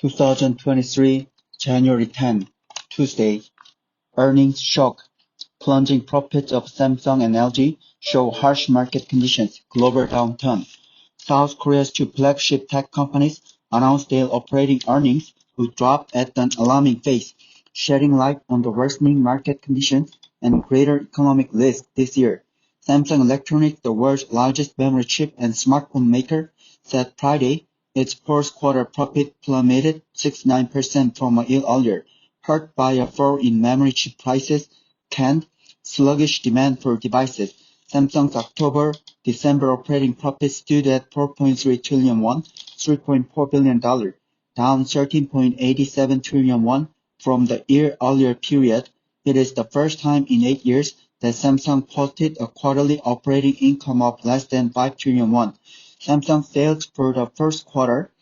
2023, January 10, Tuesday. Earnings shock. Plunging profits of Samsung and LG show harsh market conditions. Global downturn. South Korea's two flagship tech companies announced their operating earnings would drop at an alarming pace, shedding light on the worsening market conditions and greater economic risk this year. Samsung Electronics, the world's largest memory chip and smartphone maker, said Friday its fourth quarter profit plummeted 69% from a year earlier, hurt by a fall in memory chip prices and sluggish demand for devices. Samsung's October-December operating profit stood at 4.3 trillion won, $3.4 billion, down 13.87 trillion won from the year earlier period. It is the first time in 8 years that Samsung posted a quarterly operating income of less than 5 trillion won. Samsung sales for the first quarter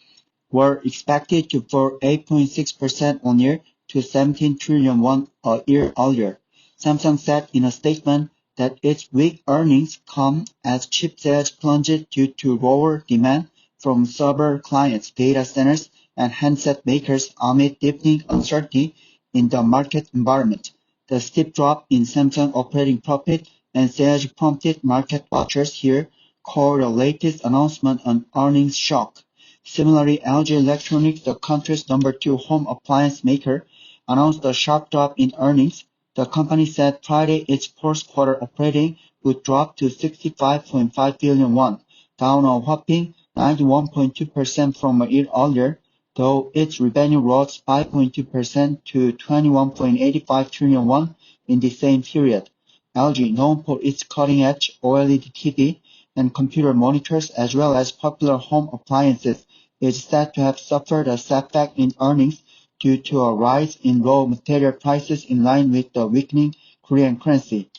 were expected to fall 8.6% on year to 17 trillion won a year earlier. Samsung said in a statement that its weak earnings come as chip sales plunged due to lower demand from server clients, data centers, and handset makers amid deepening uncertainty in the market environment. The steep drop in Samsung operating profit and sales prompted market watchers here call the latest announcement an earnings shock. Similarly, LG Electronics, the country's number 2 home appliance maker, announced a sharp drop in earnings. The company said Friday its fourth quarter operating would drop to 65.5 billion won, down a whopping 91.2% from a year earlier, though its revenue rose 5.2% to 21.85 trillion won in the same period. LG, known for its cutting-edge OLED TV and computer monitors as well as popular home appliances, is said to have suffered a setback in earnings due to a rise in raw material prices in line with the weakening Korean currency.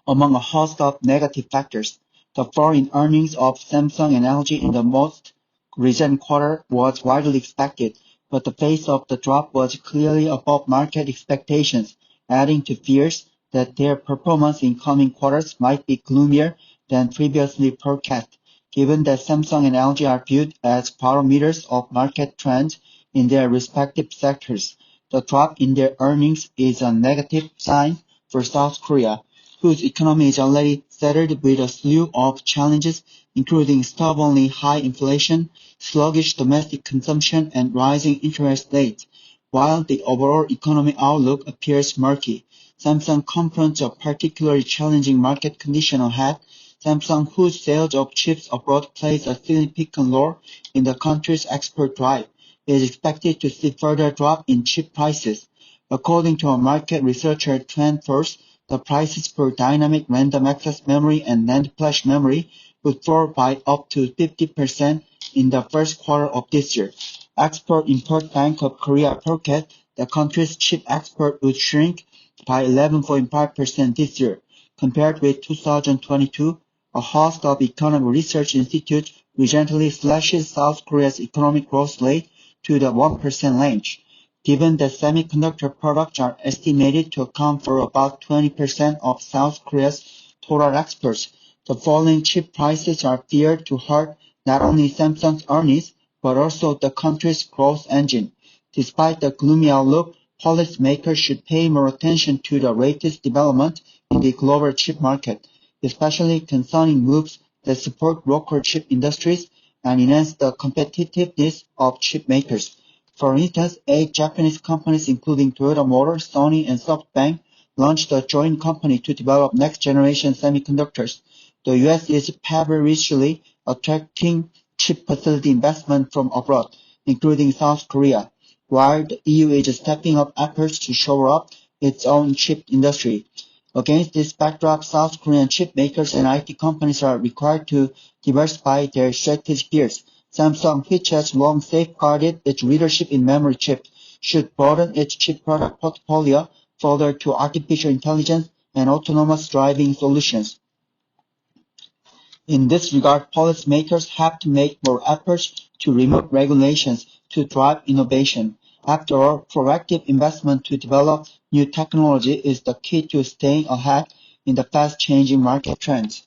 Among a host of negative factors, the fall in earnings of Samsung and LG in the most recent quarter was widely expected, but the pace of the drop was clearly above market expectations, adding to fears that their performance in coming quarters might be gloomier than previously forecast. Given that Samsung and LG are viewed as barometers of market trends in their respective sectors, the drop in their earnings is a negative sign for South Korea, whose economy is already saddled with a slew of challenges, including stubbornly high inflation, sluggish domestic consumption, and rising interest rates. While the overall economic outlook appears murky, Samsung confronts a particularly challenging market condition ahead. Samsung, whose sales of chips abroad plays a significant role in the country's export drive, is expected to see further drop in chip prices. According to a market researcher TrendForce, the prices for dynamic random access memory and NAND flash memory would fall by up to 50% in the first quarter of this year. Export-Import Bank of Korea forecast the country's chip export would shrink by 11.5% this year. Compared with 2022, a host of economic research institutes recently slashes South Korea's economic growth rate to the 1% range. Given that semiconductor products are estimated to account for about 20% of South Korea's total exports, the falling chip prices are feared to hurt not only Samsung's earnings, but also the country's growth engine. Despite the gloomy outlook, policymakers should pay more attention to the latest development in the global chip market, especially concerning moves that support local chip industries and enhance the competitiveness of chip makers. For instance, 8 Japanese companies including Toyota Motor, Sony, and SoftBank launched a joint company to develop next-generation semiconductors. The U.S. is feverishly attracting chip facility investment from abroad, including South Korea, while the EU is stepping up efforts to shore up its own chip industry. Against this backdrop, South Korean chip makers and IT companies are required to diversify their strategic gears. Samsung, which has long safeguarded its leadership in memory chips, should broaden its chip product portfolio further to artificial intelligence and autonomous driving solutions. In this regard, policymakers have to make more efforts to remove regulations to drive innovation. After all, proactive investment to develop new technology is the key to staying ahead in the fast-changing market trends.